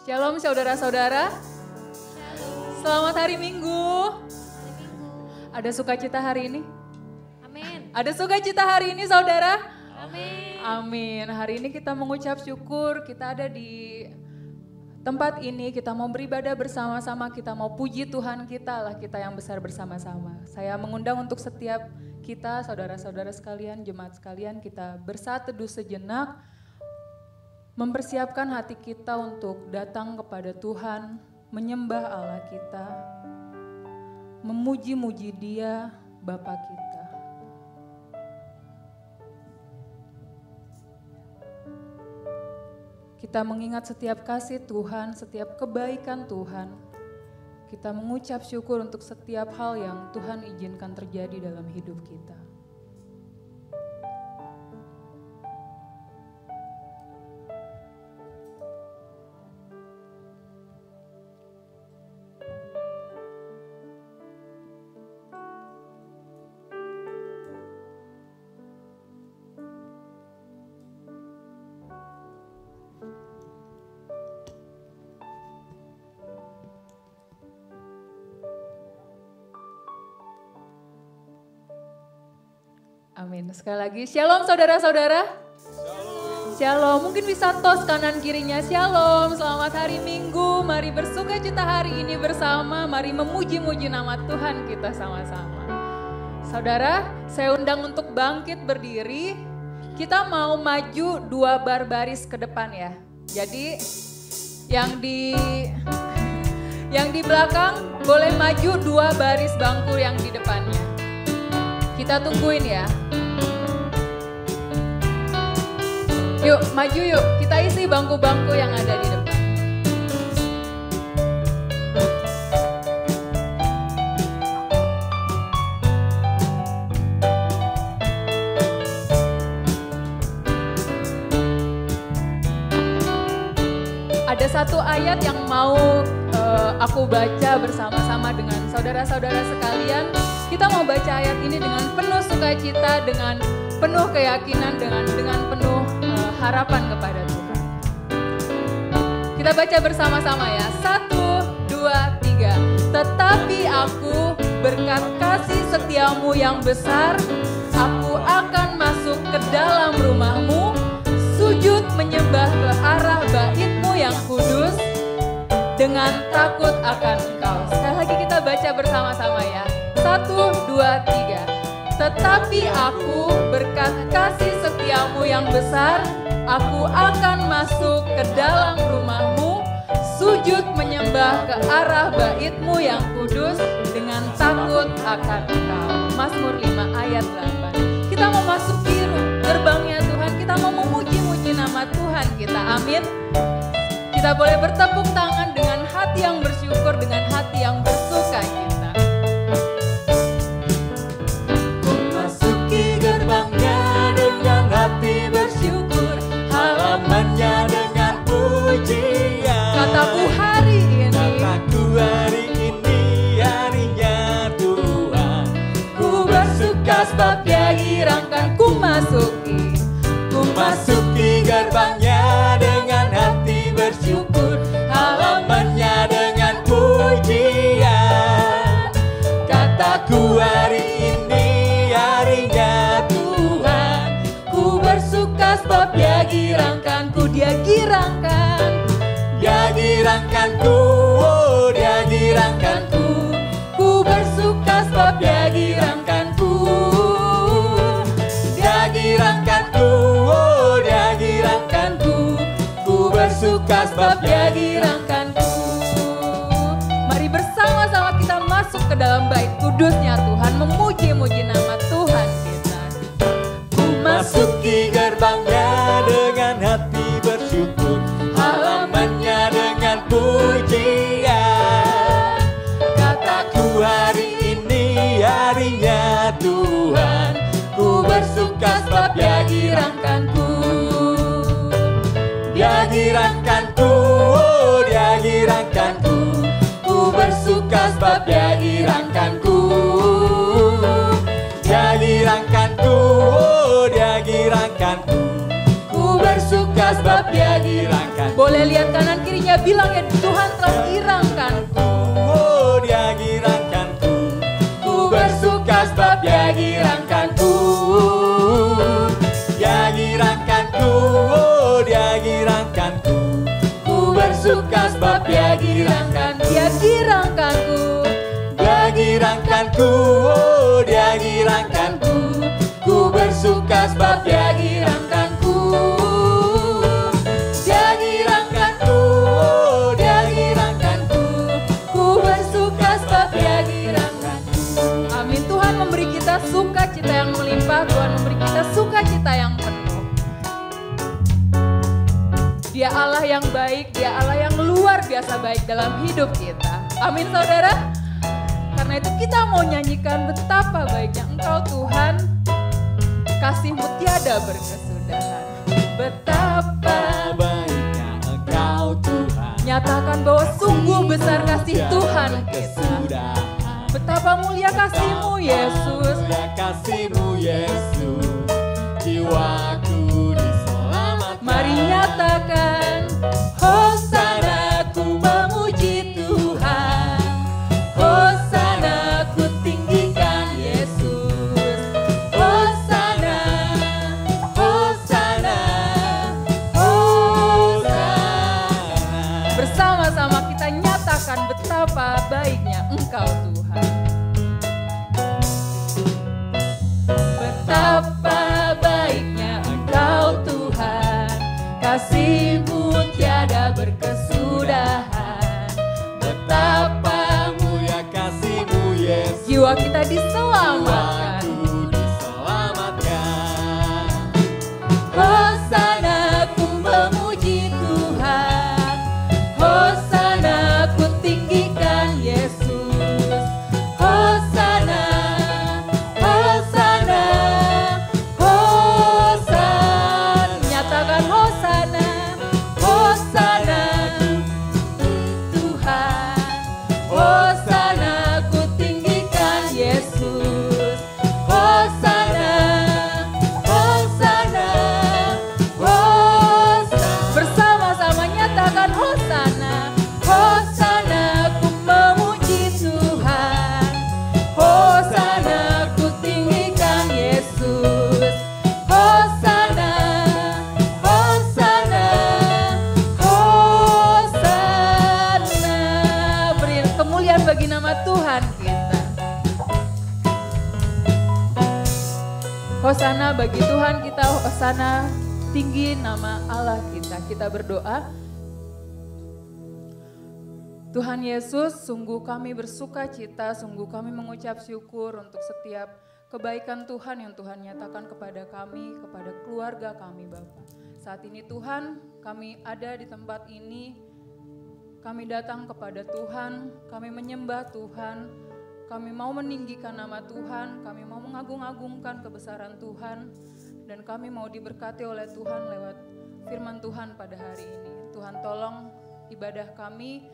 Shalom saudara-saudara. Selamat hari Minggu. Ada sukacita hari ini? Amin. Ada sukacita hari ini saudara? Amin. Amin. Hari ini kita mengucap syukur, kita ada di tempat ini, kita mau beribadah bersama-sama, kita mau puji Tuhan kita lah, kita yang besar bersama-sama. Saya mengundang untuk setiap kita, saudara-saudara sekalian, jemaat sekalian, kita bersatu teduh sejenak, mempersiapkan hati kita untuk datang kepada Tuhan, menyembah Allah kita, memuji-muji Dia, Bapa kita. Kita mengingat setiap kasih Tuhan, setiap kebaikan Tuhan. Kita mengucap syukur untuk setiap hal yang Tuhan izinkan terjadi dalam hidup kita. Amin. Sekali lagi, shalom saudara-saudara. Shalom. Mungkin bisa tos kanan kirinya. Shalom, selamat hari Minggu. Mari bersuka cita hari ini bersama. Mari memuji-muji nama Tuhan kita sama-sama. Saudara, saya undang untuk bangkit berdiri. Kita mau maju 2 baris ke depan ya. Jadi yang di belakang boleh maju 2 baris bangku yang di depannya. Kita tungguin ya. Yuk, maju yuk. Kita isi bangku-bangku yang ada di depan. Ada satu ayat yang mau aku baca bersama-sama dengan saudara-saudara sekalian. Kita mau baca ayat ini dengan penuh sukacita, dengan penuh keyakinan, dengan penuh harapan kepada Tuhan. Kita baca bersama-sama ya. 1, 2, 3. Tetapi aku berkat kasih setiamu yang besar, aku akan masuk ke dalam rumahmu, sujud menyembah ke arah baitmu yang kudus, dengan takut akan engkau. Sekali lagi kita baca bersama-sama ya. 1, 2, 3. Tetapi aku berkat kasih setiamu yang besar, aku akan masuk ke dalam rumahmu, sujud menyembah ke arah baitmu yang kudus, dengan takut akan engkau. Mazmur 5 ayat 8. Kita mau masuki gerbangnya Tuhan, kita mau memuji-muji nama Tuhan kita. Amin. Kita boleh bertepuk tangan dengan hati yang bersyukur, dengan hati yang bersuka cita. Hati bersyukur, halamannya dengan pujian. Kataku hari ini, kataku hari ini, harinya Tuhan. ku bersuka sebab Dia girangkan ku masuki gerbangnya dengan hati bersyukur, halamannya dengan pujian. Kataku hari ini, harinya Tuhan. bersuka sebab Dia girangkanku, Dia girangkanku. Dia girangkanku, oh Dia girangkanku. Ku bersuka sebab Dia girangkanku. Dia girangkanku, oh Dia girangkanku. Ku bersuka sebab Dia girangkanku. Mari bersama-sama kita masuk ke dalam bait kudusnya Tuhan, memuji-muji nama Tuhan kita. Masuki gerbangnya dengan hati bersyukur, halamannya dengan pujian. Kataku hari ini, harinya Tuhan. Ku bersuka sebab Dia girangkanku. Dia girangkanku, oh Dia girangkanku. Ku bersuka sebab Dia girangkanku. Dia girangkanku, oh Dia girangkanku. Ku bersuka sebab Dia girangkanku. Boleh lihat kanan kirinya, bilang ya Tuhan telah girangkanku. Oh, dia girangkanku. Ku bersuka sebab dia girangkanku. Dia girangkanku. Oh, dia girangkanku. Ku bersuka sebab dia girangkanku. Dia girangkanku. Dia girangkanku. Oh, dia girangkanku. Ku bersuka sebab dia girangkanku. Dia girangkanku. Oh, dia girangkanku. Ku bersuka sebab dia girangkanku. Amin. Tuhan memberi kita sukacita yang melimpah. Tuhan memberi kita sukacita yang penuh. Dia Allah yang baik, dia Allah yang luar biasa baik dalam hidup kita. Amin saudara. Karena itu kita mau nyanyikan betapa baiknya Engkau Tuhan, kasih-Mu tiada berkesudahan. Betapa baiknya Engkau Tuhan, nyatakan bahwa sungguh besar kasih Tuhan kita. berkesudahan. Betapa mulia kasih-Mu Yesus. Mulia kasih-Mu Yesus, jiwaku diselamatkan. Mari nyatakan, Hosana ku memuji Tuhan. Hosana ku tinggikan Yesus. Hosana, Hosana, Hosana. Bersama-sama kita nyatakan betapa baiknya Engkau Tuhan. Betapa baiknya Engkau Tuhan, kasih-Mu tiada berkesudahan. Betapa Mulia kasih-Mu Yesus, jiwa kita diselamatkan. jiwaku diselamatkan. Hosana ku memuji Tuhan. Hosana ku tinggikan Yesus. Hosana, Hosana, Hosana. Nyatakan Hosana, Hosana Tuhan. Hosana ku tinggikan Yesus. Hosana, Hosana, Hosana. Bersama-sama nyatakan Hosana. Hosana ku memuji Tuhan. Hosana ku tinggikan Yesus. Hosana, Hosana, Hosana. Beri kemuliaan bagi nama Tuhan kita. Hosana bagi Tuhan kita, Hosana tinggi nama Allah kita. Kita berdoa. Tuhan Yesus, sungguh kami bersuka cita, sungguh kami mengucap syukur untuk setiap kebaikan Tuhan yang Tuhan nyatakan kepada kami, kepada keluarga kami Bapa. Saat ini Tuhan, kami ada di tempat ini, kami datang kepada Tuhan, kami menyembah Tuhan, kami mau meninggikan nama Tuhan, kami mau mengagung-agungkan kebesaran Tuhan, dan kami mau diberkati oleh Tuhan lewat firman Tuhan pada hari ini. Tuhan tolong ibadah kami,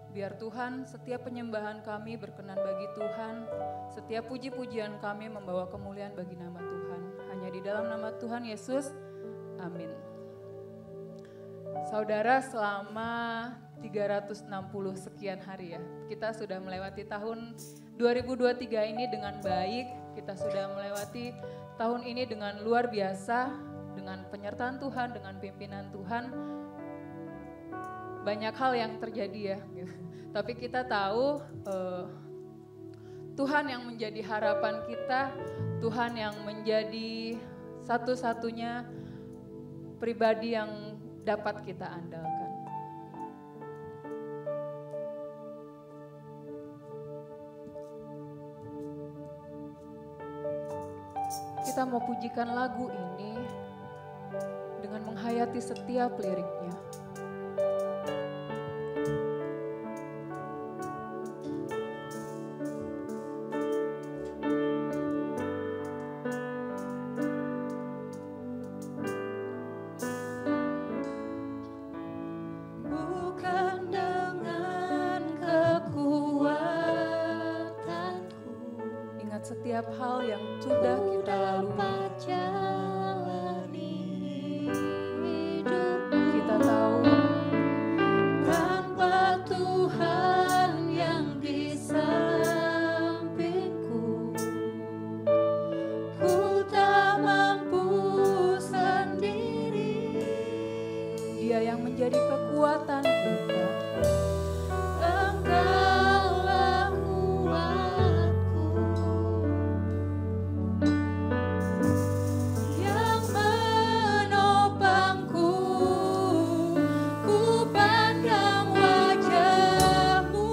biar Tuhan setiap penyembahan kami berkenan bagi Tuhan, setiap puji-pujian kami membawa kemuliaan bagi nama Tuhan. Hanya di dalam nama Tuhan Yesus, amin. Saudara, selama 360 sekian hari ya, kita sudah melewati tahun 2023 ini dengan baik, kita sudah melewati tahun ini dengan luar biasa, dengan penyertaan Tuhan, dengan pimpinan Tuhan. Banyak hal yang terjadi ya, tapi kita tahu Tuhan yang menjadi harapan kita, Tuhan yang menjadi satu-satunya pribadi yang dapat kita andalkan. Kita mau pujikan lagu ini dengan menghayati setiap liriknya. Setiap hal yang sudah kita lalui, kita tahu kekuatan kita. Engkaulah kuatku yang menopangku. Ku pandang wajah-Mu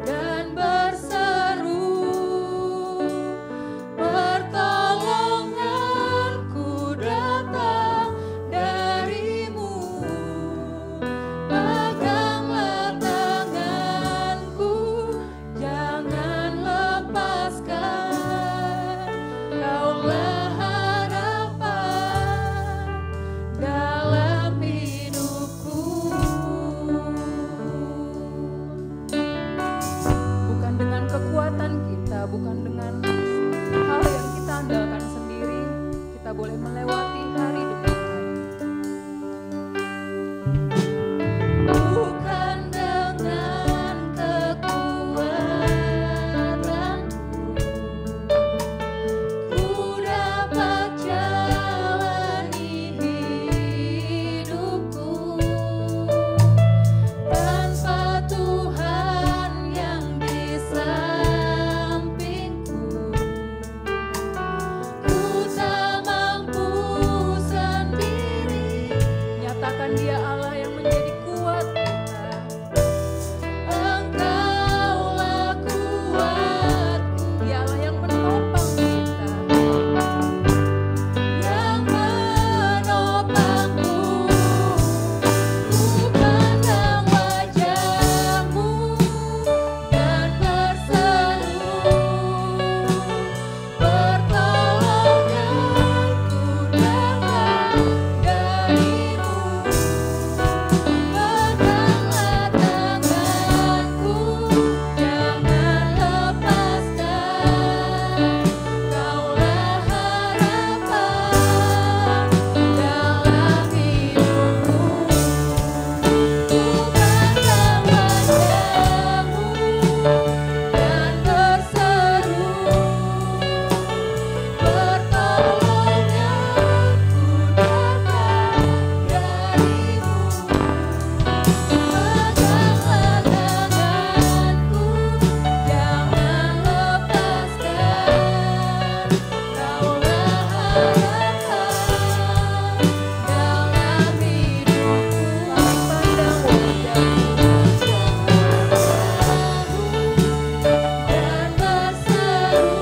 dan berseru, pertolonganku datang dari-Mu. Peganglah tanganku, jangan lepaskan. Kaulah harapan dalam hidupku. Bukan dengan kekuatan kita, bukan dengan hal yang kita andalkan sendiri, kita boleh melewati hari demi hari. Bukan dengan kekuatanku ku dapat jalani hidupku. Tanpa Tuhan yang di sampingku, ku tak mampu sendiri. Nyatakan Dia Allah yang menjadi kuat kita. Engkaulah kuatku Dia Allah yang menopang kita. yang menopangku. Ku pandang wajah-Mu dan berseru, pertolonganku datang dari-Mu. Peganglah tanganku, jangan lepaskan. Kaulah harapan dalam hidupku. Ku pandang wajah-Mu dan berseru, pertolonganku datang dari-Mu. Peganglah tanganku, jangan lepaskan. Kaulah harapan dalam hidupku. Pandang wajah-Mu Dan berseru,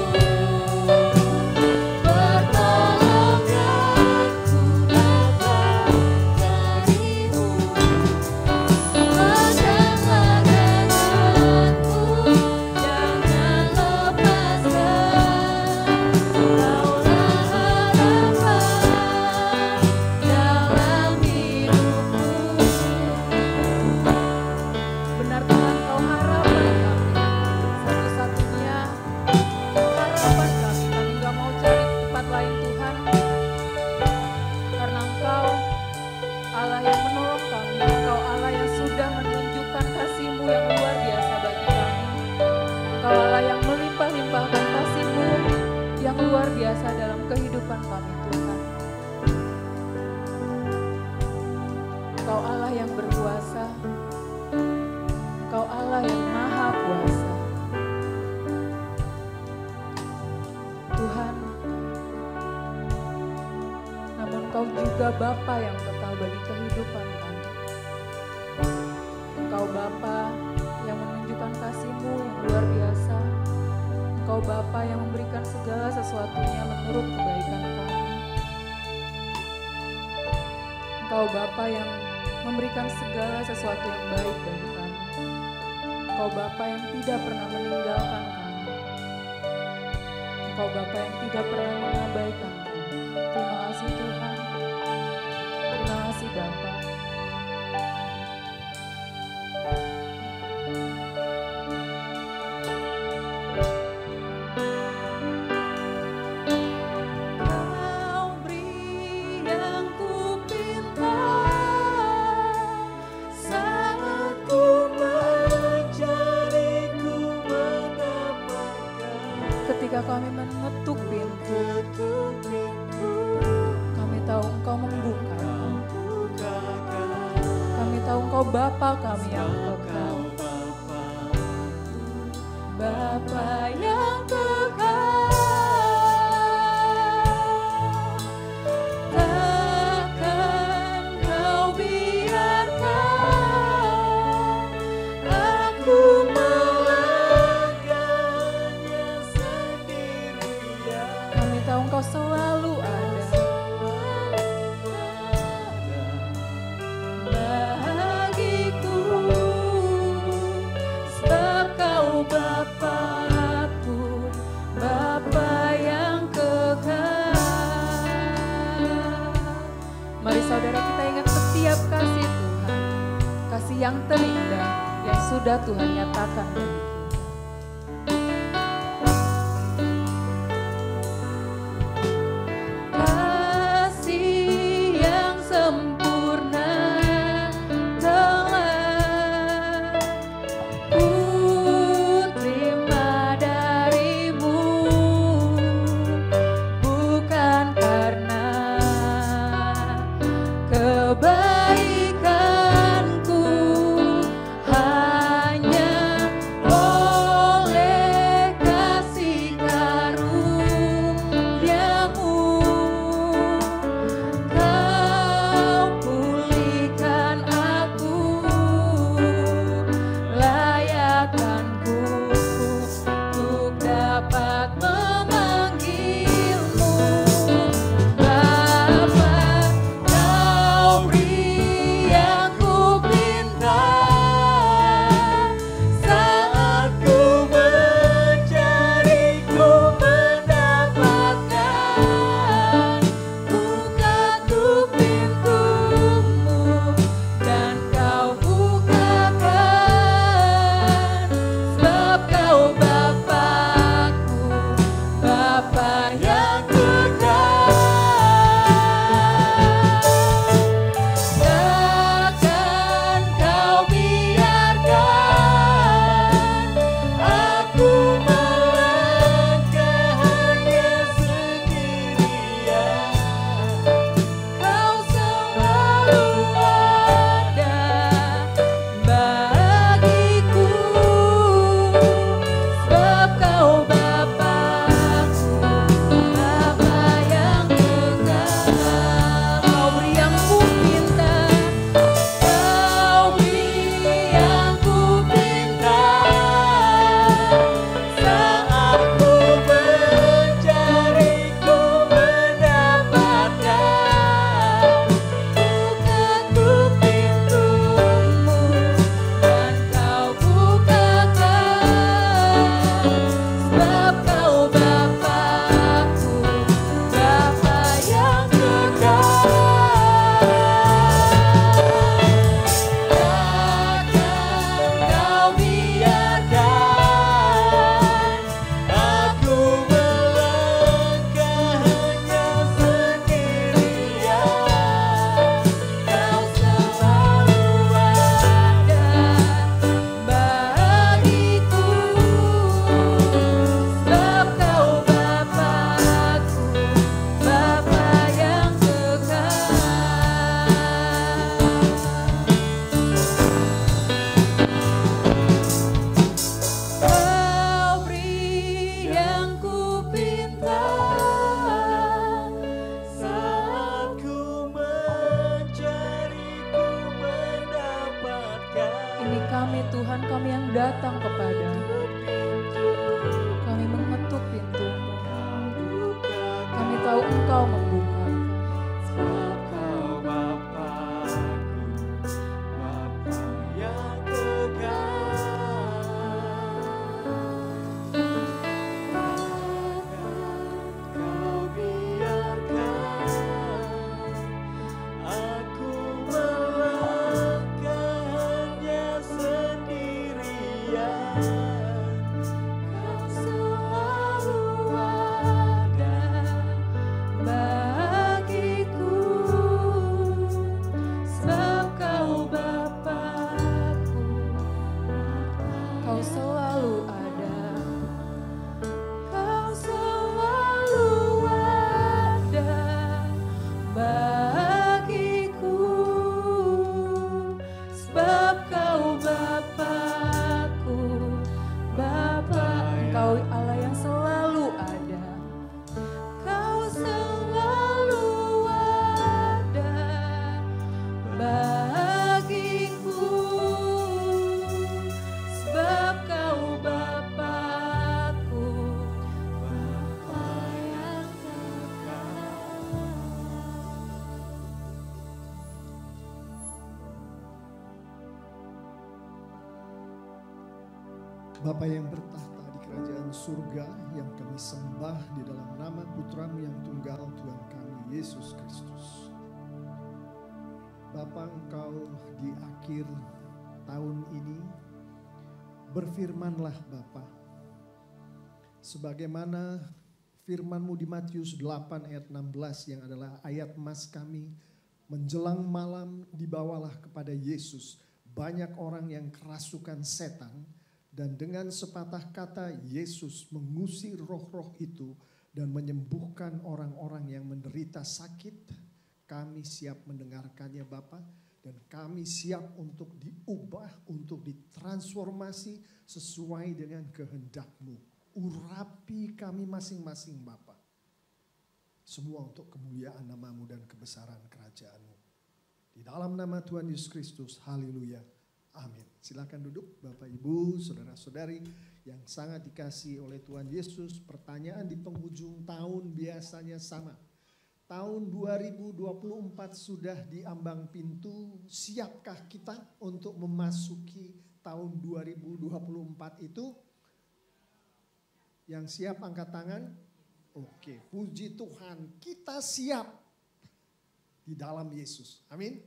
pertolonganku datang dari-Mu. Peganglah tanganku, jangan lepaskan. Kaulah harapan dalam hidupku. benar Tuhan, Kau harapan kami, satu-satunya harapan kami. Kami gak mau cari tempat lain Tuhan, karena Engkau Allah yang menolong kami. Engkau Allah yang sudah menunjukkan kasih-Mu yang luar biasa bagi kami. Engkau Allah yang melimpah-limpahkan kasih-Mu yang luar biasa dalam kehidupan kami Tuhan. Engkau Allah yang berkuasa, Engkau Allah yang maha kuasa. Tuhan, namun Engkau juga Bapa yang kekal bagi kehidupan kami. Engkau Bapa yang menunjukkan kasih-Mu yang luar biasa. Engkau Bapa yang memberikan segala sesuatunya menurut kebaikan kami. Engkau Bapa yang memberikan segala sesuatu yang baik bagi kami. Engkau Bapa yang tidak pernah meninggalkan kami. Engkau Bapa yang tidak pernah mengabaikan kami. Terima kasih Tuhan. Terima kasih Bapa. Kau beri yang ku pinta saat ku mencari, ku mendapatkan. Ketika kami mengetuk pintu, kami tahu Engkau membuka. Engkau Bapa kami yang kekal. Bapa yang kekal, takkan Kau biarkan aku melangkahnya sendirian. Kami tahu Engkau selalu ada bagiku, sebab Kau Bapa-Ku, Bapa yang kekal. Mari saudara kita ingat setiap kasih Tuhan, kasih yang terindah yang sudah Tuhan nyatakan bagi kita. Kasih yang sempurna telah ku terima darimu, bukan karena kebaikanku, hanya oleh kasih karuniamu Kau pulihkan aku, layakkanku untuk dapat memanggilmu Bapa. Kau beri yang ku pinta saat ku mencari, ku mendapatkan. Buka tuh pintumu dan Kau bukakan, sebab Kau Bapa-Ku, Bapa yang kekal. Takkan Kau biarkan aku melangkah hanya sendirian. Kau selalu ada bagiku, sebab Kau Bapa-Ku, Bapa yang kekal. Kau beri yang ku pinta, Kau beri yang ku pinta saat ku mencari, ku mendapatkan. Buka tuh pintumu dan Kau bukakan, sebab Kau Bapa-Ku, Bapa yang kekal. Takkan Kau biarkan aku melangkah hanya sendirian. Kau selalu ada bagiku, sebab Kau Bapa-Ku, Bapa yang kekal. Kau beri yang ku pinta saat ku mencari, ku mendapatkan. Ini kami Tuhan, kami yang datang kepadamu. Kami mengetuk pintumu. Kami tahu Engkau membuka. Sebab Kau Bapa-Ku, Bapa yang kekal. Kau biarkan aku melangkah hanya sendirian. Kau selalu ada bagiku, sebab Kau Bapa-Ku, Kau selalu ada. Kau selalu ada bagiku, sebab Bapa yang bertahta di kerajaan surga, yang kami sembah di dalam nama Putra-Mu yang tunggal, Tuhan kami Yesus Kristus. Bapa, Engkau di akhir tahun ini berfirmanlah Bapa, sebagaimana firman-Mu di Matius 8 ayat 16 yang adalah ayat emas kami, menjelang malam dibawalah kepada Yesus banyak orang yang kerasukan setan, dan dengan sepatah kata Yesus mengusir roh-roh itu dan menyembuhkan orang-orang yang menderita sakit. Kami siap mendengarkannya Bapa, dan kami siap untuk diubah, untuk ditransformasi sesuai dengan kehendak-Mu. Urapi kami masing-masing Bapa. Semua untuk kemuliaan nama-Mu dan kebesaran kerajaan-Mu. Di dalam nama Tuhan Yesus Kristus, haleluya, amin. Silakan duduk Bapak Ibu, saudara-saudari yang sangat dikasihi oleh Tuhan Yesus. Pertanyaan di penghujung tahun biasanya sama. Tahun 2024 sudah di ambang pintu, siapkah kita untuk memasuki tahun 2024 itu? Yang siap angkat tangan? Oke, puji Tuhan, kita siap di dalam Yesus. Amin.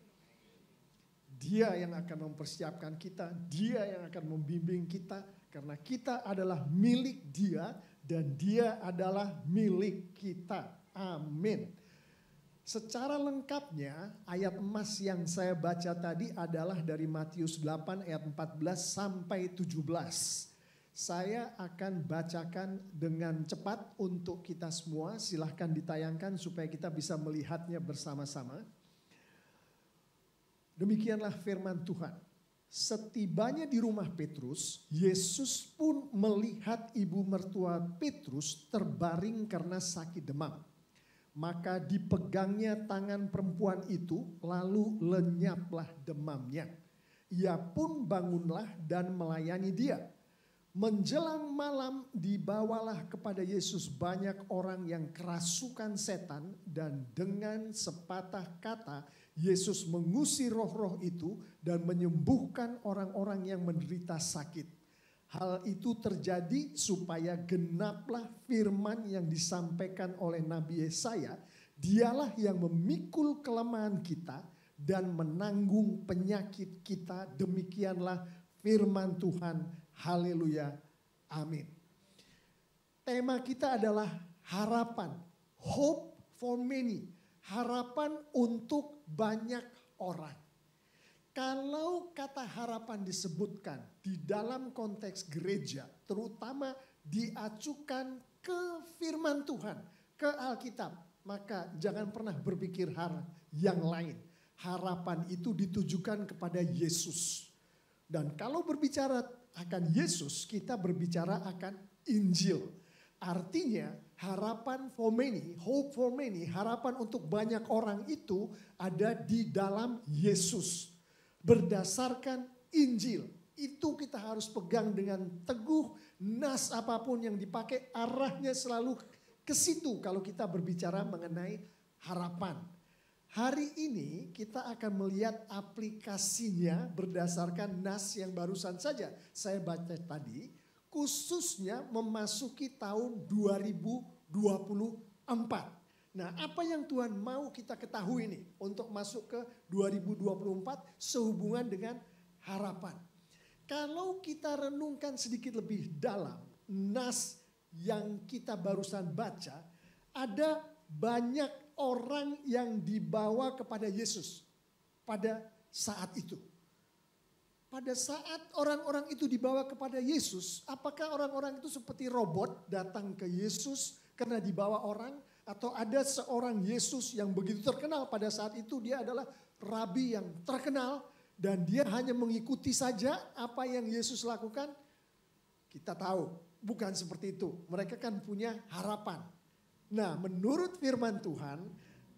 Dia yang akan mempersiapkan kita, Dia yang akan membimbing kita, karena kita adalah milik Dia dan Dia adalah milik kita. Amin. Secara lengkapnya ayat emas yang saya baca tadi adalah dari Matius 8 ayat 14 sampai 17. Saya akan bacakan dengan cepat untuk kita semua. Silahkan ditayangkan supaya kita bisa melihatnya bersama-sama. Demikianlah firman Tuhan. Setibanya di rumah Petrus, Yesus pun melihat ibu mertua Petrus terbaring karena sakit demam. Maka dipegangnya tangan perempuan itu, lalu lenyaplah demamnya. Ia pun bangunlah dan melayani dia. Menjelang malam dibawalah kepada Yesus banyak orang yang kerasukan setan, dan dengan sepatah kata Yesus mengusir roh-roh itu dan menyembuhkan orang-orang yang menderita sakit. Hal itu terjadi supaya genaplah firman yang disampaikan oleh Nabi Yesaya, Dialah yang memikul kelemahan kita dan menanggung penyakit kita. Demikianlah firman Tuhan. Haleluya. Amin. Tema kita adalah harapan. Hope for many. Harapan untuk banyak orang. Kalau kata harapan disebutkan di dalam konteks gereja, terutama diacukan ke firman Tuhan, ke Alkitab, maka jangan pernah berpikir hal yang lain. Harapan itu ditujukan kepada Yesus. Dan kalau berbicara akan Yesus, kita berbicara akan Injil. Artinya harapan for many, hope for many, harapan untuk banyak orang itu ada di dalam Yesus. Berdasarkan Injil. Itu kita harus pegang dengan teguh. Nas apapun yang dipakai arahnya selalu ke situ kalau kita berbicara mengenai harapan. Hari ini kita akan melihat aplikasinya berdasarkan nas yang barusan saja saya baca tadi. Khususnya memasuki tahun 2024. Nah, apa yang Tuhan mau kita ketahui nih untuk masuk ke 2024 sehubungan dengan harapan. Kalau kita renungkan sedikit lebih dalam nas yang kita barusan baca, ada banyak orang yang dibawa kepada Yesus pada saat itu. Pada saat orang-orang itu dibawa kepada Yesus, apakah orang-orang itu seperti robot datang ke Yesus karena dibawa orang? Atau ada seorang Yesus yang begitu terkenal pada saat itu, dia adalah rabi yang terkenal dan dia hanya mengikuti saja apa yang Yesus lakukan? Kita tahu bukan seperti itu. Mereka kan punya harapan. Nah, menurut firman Tuhan,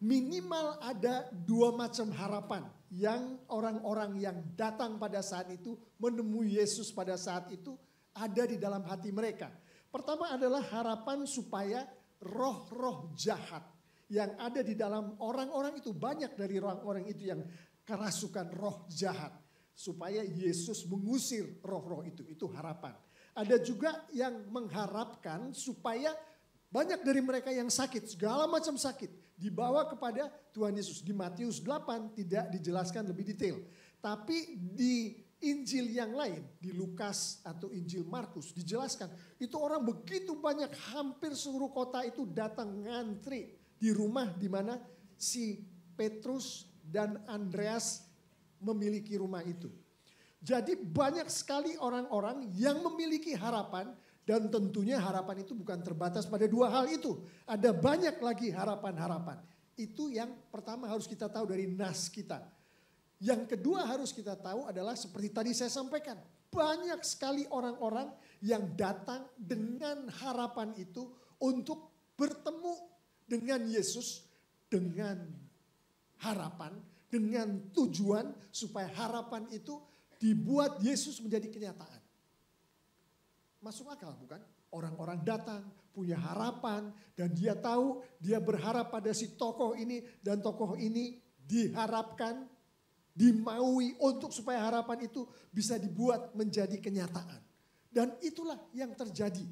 minimal ada dua macam harapan yang orang-orang yang datang pada saat itu menemui Yesus pada saat itu ada di dalam hati mereka. Pertama adalah harapan supaya roh-roh jahat yang ada di dalam orang-orang itu, banyak dari orang-orang itu yang kerasukan roh jahat, supaya Yesus mengusir roh-roh itu harapan. Ada juga yang mengharapkan supaya banyak dari mereka yang sakit, segala macam sakit, dibawa kepada Tuhan Yesus. Di Matius 8 tidak dijelaskan lebih detail. Tapi di Injil yang lain, di Lukas atau Injil Markus dijelaskan. Itu orang begitu banyak, hampir seluruh kota itu datang ngantri di rumah di mana si Petrus dan Andreas memiliki rumah itu. Jadi banyak sekali orang-orang yang memiliki harapan. Dan tentunya harapan itu bukan terbatas pada dua hal itu. Ada banyak lagi harapan-harapan. Itu yang pertama harus kita tahu dari nas kita. Yang kedua harus kita tahu adalah seperti tadi saya sampaikan. Banyak sekali orang-orang yang datang dengan harapan itu untuk bertemu dengan Yesus. Dengan harapan, dengan tujuan supaya harapan itu dibuat Yesus menjadi kenyataan. Masuk akal bukan? Orang-orang datang punya harapan dan dia tahu dia berharap pada si tokoh ini dan tokoh ini diharapkan, dimaui untuk supaya harapan itu bisa dibuat menjadi kenyataan. Dan itulah yang terjadi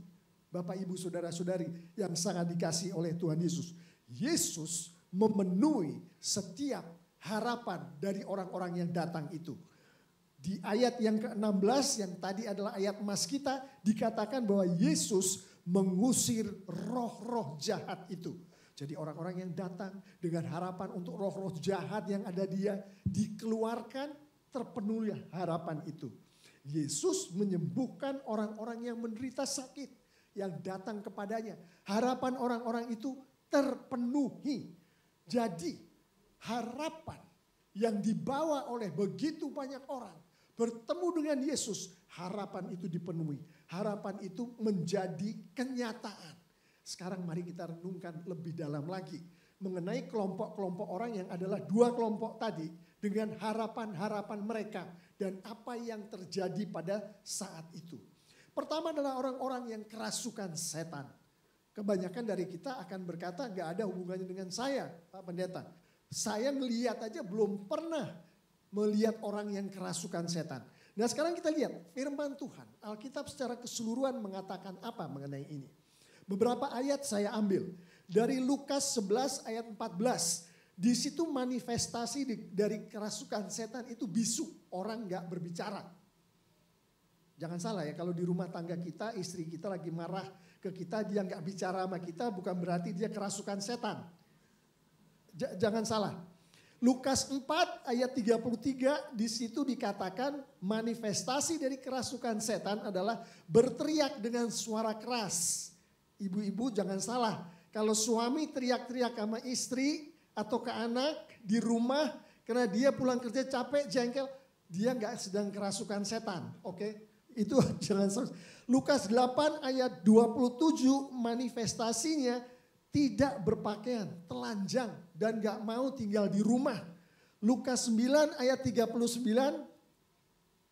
Bapak Ibu Saudara-saudari yang sangat dikasihi oleh Tuhan Yesus. Yesus memenuhi setiap harapan dari orang-orang yang datang itu. Di ayat yang ke-16 yang tadi adalah ayat emas kita dikatakan bahwa Yesus mengusir roh-roh jahat itu. Jadi orang-orang yang datang dengan harapan untuk roh-roh jahat yang ada dia dikeluarkan, terpenuhi harapan itu. Yesus menyembuhkan orang-orang yang menderita sakit yang datang kepadanya. Harapan orang-orang itu terpenuhi. Jadi harapan yang dibawa oleh begitu banyak orang bertemu dengan Yesus, harapan itu dipenuhi. Harapan itu menjadi kenyataan. Sekarang mari kita renungkan lebih dalam lagi mengenai kelompok-kelompok orang yang adalah dua kelompok tadi dengan harapan-harapan mereka dan apa yang terjadi pada saat itu. Pertama adalah orang-orang yang kerasukan setan. Kebanyakan dari kita akan berkata gak ada hubungannya dengan saya, Pak Pendeta. Saya melihat aja belum pernah melihat orang yang kerasukan setan. Nah sekarang kita lihat firman Tuhan. Alkitab secara keseluruhan mengatakan apa mengenai ini. Beberapa ayat saya ambil. Dari Lukas 11 ayat 14. Di situ manifestasi dari kerasukan setan itu bisu. Orang gak berbicara. Jangan salah ya, kalau di rumah tangga kita, istri kita lagi marah ke kita, dia gak bicara sama kita, bukan berarti dia kerasukan setan. Jangan salah. Lukas 4 ayat 33 di situ dikatakan manifestasi dari kerasukan setan adalah berteriak dengan suara keras. Ibu-ibu jangan salah. Kalau suami teriak-teriak sama istri atau ke anak di rumah karena dia pulang kerja capek, jengkel, dia nggak sedang kerasukan setan. Oke? Itu jangan salah. Lukas 8 ayat 27 manifestasinya tidak berpakaian, telanjang dan gak mau tinggal di rumah. Lukas 9 ayat 39,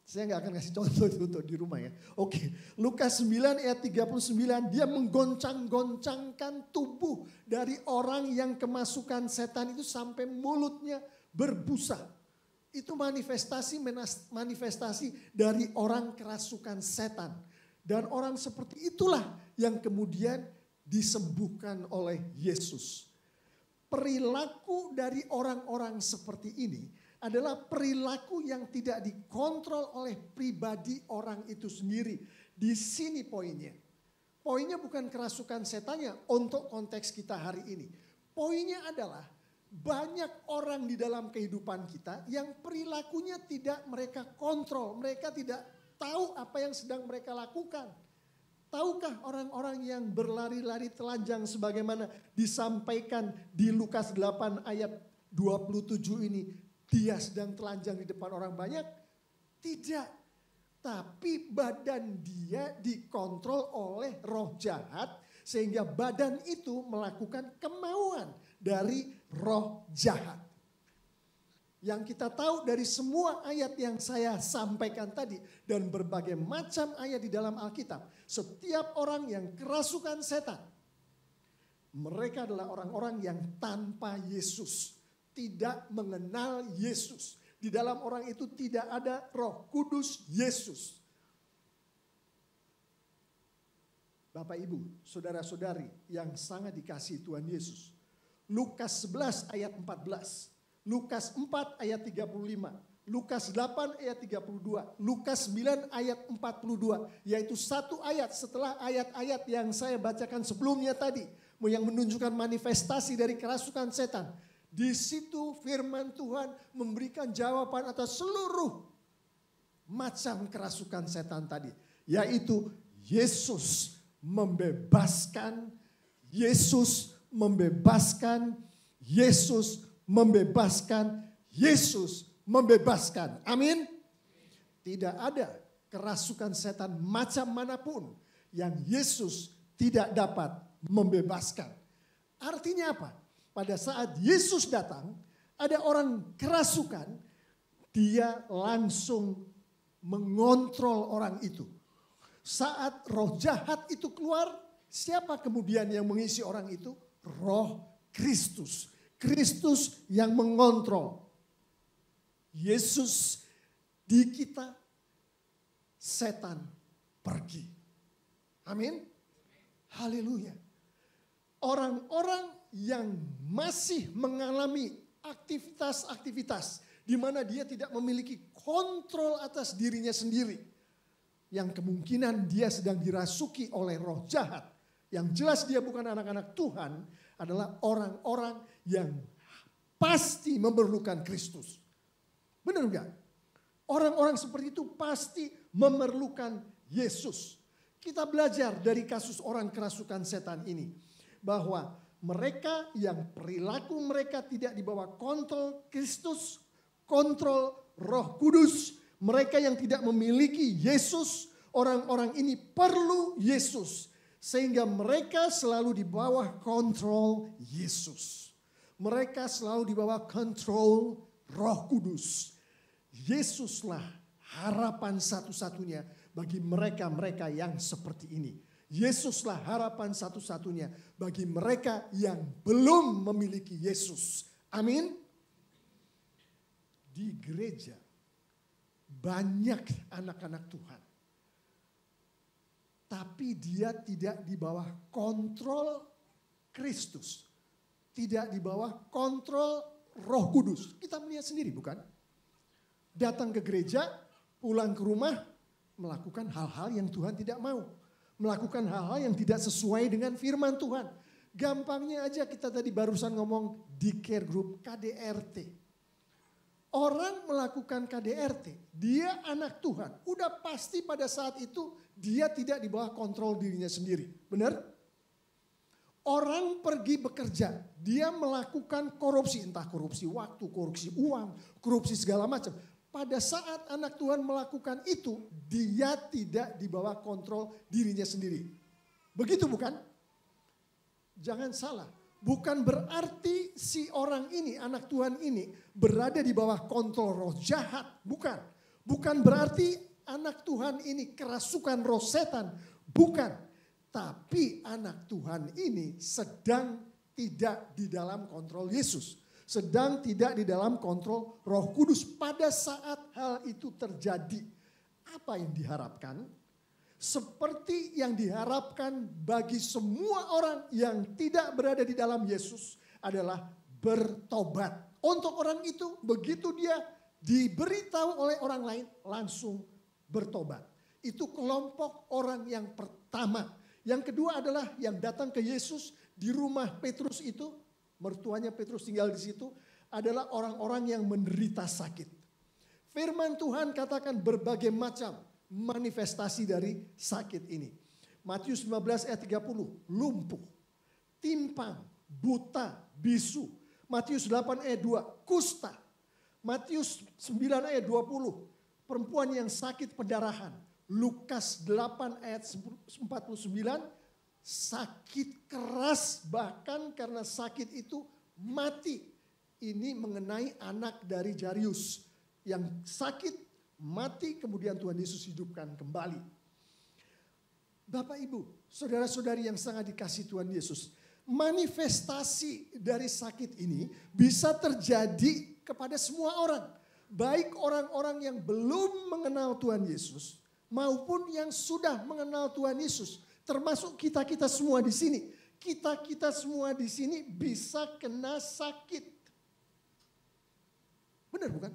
saya gak akan kasih contoh untuk di rumah ya. Oke, Lukas 9 ayat 39, dia menggoncang-goncangkan tubuh dari orang yang kemasukan setan itu sampai mulutnya berbusa. Itu manifestasi dari orang kerasukan setan. Dan orang seperti itulah yang kemudian disembuhkan oleh Yesus. Perilaku dari orang-orang seperti ini adalah perilaku yang tidak dikontrol oleh pribadi orang itu sendiri. Di sini poinnya. Poinnya bukan kerasukan setannya untuk konteks kita hari ini. Poinnya adalah banyak orang di dalam kehidupan kita yang perilakunya tidak mereka kontrol. Mereka tidak tahu apa yang sedang mereka lakukan. Tahukah orang-orang yang berlari-lari telanjang sebagaimana disampaikan di Lukas 8 ayat 27 ini. Dia sedang telanjang di depan orang banyak? Tidak. Tapi badan dia dikontrol oleh roh jahat. Sehingga badan itu melakukan kemauan dari roh jahat. Yang kita tahu dari semua ayat yang saya sampaikan tadi dan berbagai macam ayat di dalam Alkitab, setiap orang yang kerasukan setan, mereka adalah orang-orang yang tanpa Yesus, tidak mengenal Yesus. Di dalam orang itu tidak ada Roh Kudus Yesus. Bapak Ibu, saudara-saudari yang sangat dikasihi Tuhan Yesus. Lukas 11 ayat 14, Lukas 4 ayat 35, Lukas 8 ayat 32, Lukas 9 ayat 42. Yaitu satu ayat setelah ayat-ayat yang saya bacakan sebelumnya tadi. Yang menunjukkan manifestasi dari kerasukan setan. Di situ firman Tuhan memberikan jawaban atas seluruh macam kerasukan setan tadi. Yaitu Yesus membebaskan, Yesus membebaskan, Yesus membebaskan, Yesus membebaskan. Amin. Tidak ada kerasukan setan macam manapun yang Yesus tidak dapat membebaskan. Artinya apa? Pada saat Yesus datang, ada orang kerasukan, dia langsung mengontrol orang itu. Saat roh jahat itu keluar, siapa kemudian yang mengisi orang itu? Roh Kristus. Kristus yang mengontrol. Yesus di kita, setan pergi. Amin. Haleluya. Orang-orang yang masih mengalami aktivitas-aktivitas di mana dia tidak memiliki kontrol atas dirinya sendiri. Yang kemungkinan dia sedang dirasuki oleh roh jahat. Yang jelas dia bukan anak-anak Tuhan, adalah orang-orang yang pasti memerlukan Kristus. Benar enggak? Orang-orang seperti itu pasti memerlukan Yesus. Kita belajar dari kasus orang kerasukan setan ini. Bahwa mereka yang perilaku mereka tidak di bawah kontrol Kristus, kontrol Roh Kudus. Mereka yang tidak memiliki Yesus, orang-orang ini perlu Yesus. Sehingga mereka selalu di bawah kontrol Yesus. Mereka selalu di bawah kontrol Roh Kudus. Yesuslah harapan satu-satunya bagi mereka-mereka yang seperti ini. Yesuslah harapan satu-satunya bagi mereka yang belum memiliki Yesus. Amin. Di gereja banyak anak-anak Tuhan. Tapi dia tidak di bawah kontrol Kristus. Tidak di bawah kontrol Roh Kudus. Kita melihat sendiri bukan? Datang ke gereja, pulang ke rumah, melakukan hal-hal yang Tuhan tidak mau. Melakukan hal-hal yang tidak sesuai dengan firman Tuhan. Gampangnya aja kita tadi barusan ngomong di care group KDRT. Orang melakukan KDRT, dia anak Tuhan. Udah pasti pada saat itu dia tidak di bawah kontrol dirinya sendiri. Benar? Orang pergi bekerja, dia melakukan korupsi. Entah korupsi waktu, korupsi uang, korupsi segala macam. Pada saat anak Tuhan melakukan itu, dia tidak di bawah kontrol dirinya sendiri. Begitu bukan? Jangan salah. Bukan berarti si orang ini, anak Tuhan ini berada di bawah kontrol roh jahat. Bukan. Bukan berarti anak Tuhan ini kerasukan roh setan. Bukan. Tapi anak Tuhan ini sedang tidak di dalam kontrol Yesus. Sedang tidak di dalam kontrol Roh Kudus pada saat hal itu terjadi. Apa yang diharapkan? Seperti yang diharapkan bagi semua orang yang tidak berada di dalam Yesus adalah bertobat. Untuk orang itu begitu dia diberitahu oleh orang lain langsung bertobat. Itu kelompok orang yang pertama. Yang kedua adalah yang datang ke Yesus di rumah Petrus itu. Mertuanya Petrus tinggal di situ adalah orang-orang yang menderita sakit. Firman Tuhan katakan berbagai macam manifestasi dari sakit ini. Matius 15 ayat 30, lumpuh, timpang, buta, bisu. Matius 8 ayat 2, kusta. Matius 9 ayat 20, perempuan yang sakit pendarahan. Lukas 8 ayat 49, sakit keras bahkan karena sakit itu mati. Ini mengenai anak dari Jairus yang sakit mati kemudian Tuhan Yesus hidupkan kembali. Bapak Ibu, saudara-saudari yang sangat dikasihi Tuhan Yesus, manifestasi dari sakit ini bisa terjadi kepada semua orang. Baik orang-orang yang belum mengenal Tuhan Yesus maupun yang sudah mengenal Tuhan Yesus Termasuk kita-kita semua di sini. Kita-kita semua di sini bisa kena sakit. Benar bukan?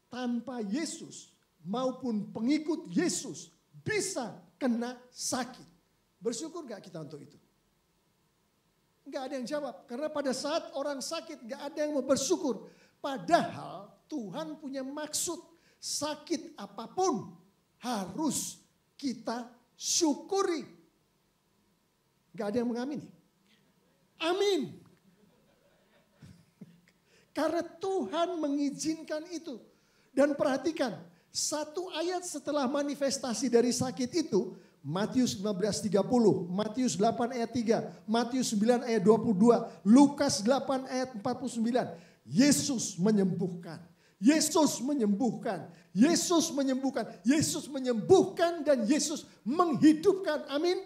Tanpa Yesus maupun pengikut Yesus bisa kena sakit. Bersyukur gak kita untuk itu? Gak ada yang jawab. Karena pada saat orang sakit gak ada yang mau bersyukur. Padahal Tuhan punya maksud. Sakit apapun harus kita syukuri. Gak ada yang mengamini. Amin. Karena Tuhan mengizinkan itu. Dan perhatikan, satu ayat setelah manifestasi dari sakit itu, Matius 15:30, Matius 8 ayat 3, Matius 9 ayat 22, Lukas 8 ayat 49. Yesus menyembuhkan. Yesus menyembuhkan. Yesus menyembuhkan. Yesus menyembuhkan dan Yesus menghidupkan. Amin.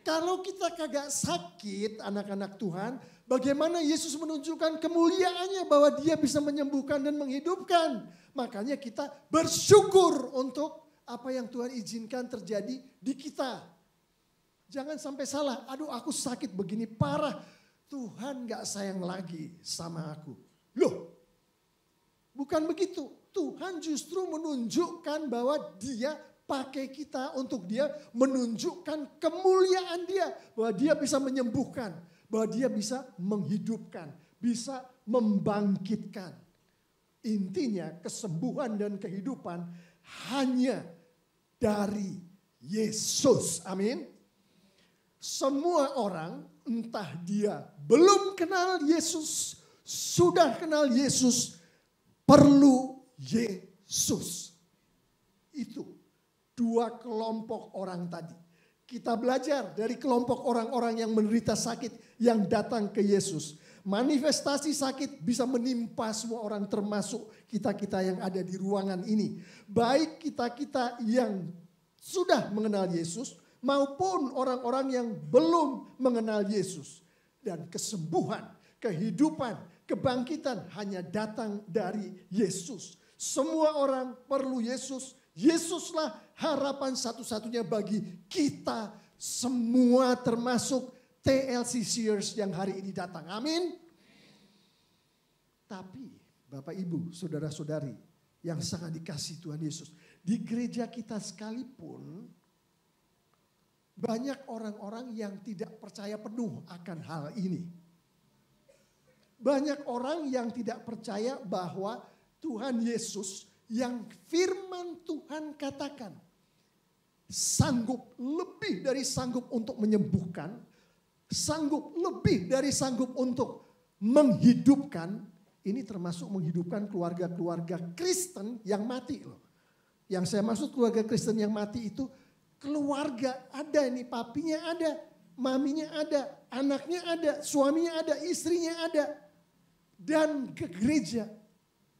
Kalau kita kagak sakit anak-anak Tuhan, bagaimana Yesus menunjukkan kemuliaannya bahwa dia bisa menyembuhkan dan menghidupkan. Makanya kita bersyukur untuk apa yang Tuhan izinkan terjadi di kita. Jangan sampai salah, aduh aku sakit begini parah. Tuhan gak sayang lagi sama aku. Loh, bukan begitu. Tuhan justru menunjukkan bahwa dia pakai kita untuk dia menunjukkan kemuliaan dia. Bahwa dia bisa menyembuhkan, bahwa dia bisa menghidupkan, bisa membangkitkan. Intinya kesembuhan dan kehidupan hanya dari Yesus. Amin. Semua orang entah dia belum kenal Yesus, sudah kenal Yesus, perlu Yesus. Itu dua kelompok orang tadi. Kita belajar dari kelompok orang-orang yang menderita sakit yang datang ke Yesus. Manifestasi sakit bisa menimpa semua orang termasuk kita-kita yang ada di ruangan ini. Baik kita-kita yang sudah mengenal Yesus maupun orang-orang yang belum mengenal Yesus. Dan kesembuhan, kehidupan, kebangkitan hanya datang dari Yesus. Semua orang perlu Yesus. Yesuslah harapan satu-satunya bagi kita semua termasuk TLC Sears yang hari ini datang. Amin. Tapi Bapak Ibu, saudara-saudari yang sangat dikasihi Tuhan Yesus. Di gereja kita sekalipun banyak orang-orang yang tidak percaya penuh akan hal ini. Banyak orang yang tidak percaya bahwa Tuhan Yesus yang firman Tuhan katakan sanggup, lebih dari sanggup untuk menyembuhkan, sanggup lebih dari sanggup untuk menghidupkan. Ini termasuk menghidupkan keluarga-keluarga Kristen yang mati loh. Yang saya maksud keluarga Kristen yang mati itu keluarga ada, ini papinya ada, maminya ada, anaknya ada, suaminya ada, istrinya ada. Dan ke gereja.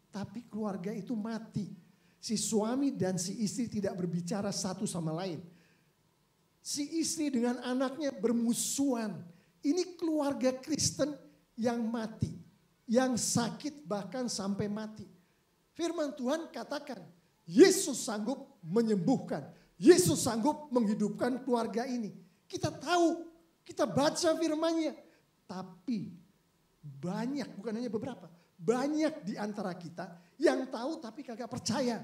Tapi keluarga itu mati. Si suami dan si istri tidak berbicara satu sama lain. Si istri dengan anaknya bermusuhan. Ini keluarga Kristen yang mati. Yang sakit bahkan sampai mati. Firman Tuhan katakan, Yesus sanggup menyembuhkan. Yesus sanggup menghidupkan keluarga ini. Kita tahu, kita baca firman-Nya. Tapi banyak, bukan hanya beberapa. Banyak di antara kita yang tahu tapi kagak percaya.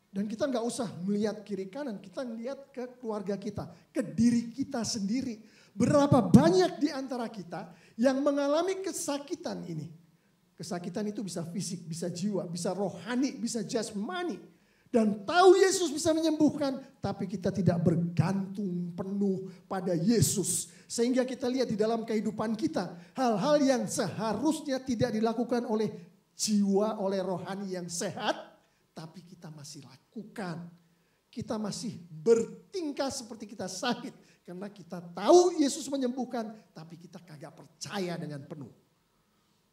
Dan kita nggak usah melihat kiri kanan, kita melihat ke keluarga kita, ke diri kita sendiri. Berapa banyak di antara kita yang mengalami kesakitan ini. Kesakitan itu bisa fisik, bisa jiwa, bisa rohani, bisa jasmani. Dan tahu Yesus bisa menyembuhkan, tapi kita tidak bergantung penuh pada Yesus. Sehingga kita lihat di dalam kehidupan kita, hal-hal yang seharusnya tidak dilakukan oleh jiwa, oleh rohani yang sehat, tapi kita masih lakukan. Kita masih bertingkah seperti kita sakit. Karena kita tahu Yesus menyembuhkan, tapi kita kagak percaya dengan penuh.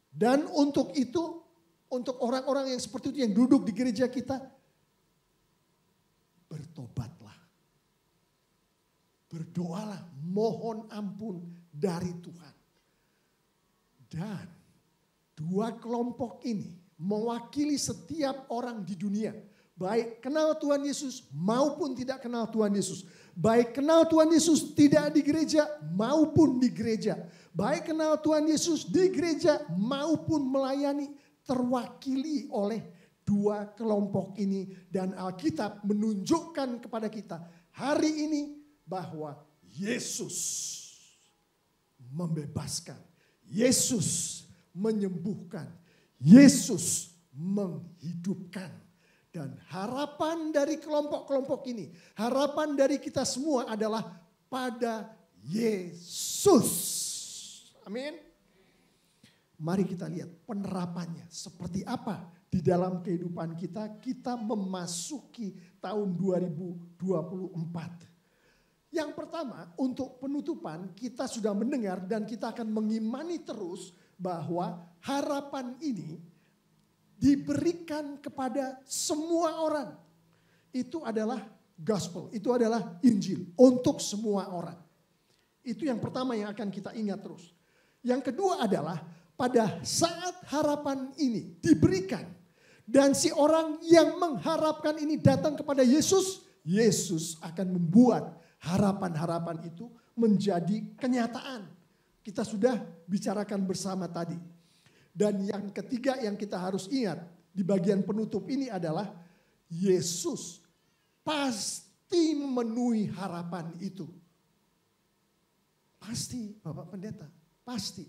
Dan untuk itu, untuk orang-orang yang seperti itu yang duduk di gereja kita, bertobatlah. Berdoalah, mohon ampun dari Tuhan. Dan dua kelompok ini mewakili setiap orang di dunia. Baik kenal Tuhan Yesus maupun tidak kenal Tuhan Yesus. Baik kenal Tuhan Yesus tidak di gereja maupun di gereja. Baik kenal Tuhan Yesus di gereja maupun melayani, terwakili oleh dua kelompok ini. Dan Alkitab menunjukkan kepada kita hari ini bahwa Yesus membebaskan, Yesus menyembuhkan, Yesus menghidupkan. Dan harapan dari kelompok-kelompok ini, harapan dari kita semua adalah pada Yesus. Amin. Mari kita lihat penerapannya seperti apa di dalam kehidupan kita. Kita memasuki tahun 2024. Yang pertama, untuk penutupan kita sudah mendengar dan kita akan mengimani terus bahwa harapan ini diberikan kepada semua orang. Itu adalah gospel, itu adalah Injil untuk semua orang. Itu yang pertama yang akan kita ingat terus. Yang kedua adalah pada saat harapan ini diberikan dan si orang yang mengharapkan ini datang kepada Yesus, Yesus akan membuat harapan-harapan itu menjadi kenyataan. Kita sudah bicarakan bersama tadi. Dan yang ketiga yang kita harus ingat di bagian penutup ini adalah Yesus pasti memenuhi harapan itu. Pasti Bapak Pendeta, pasti.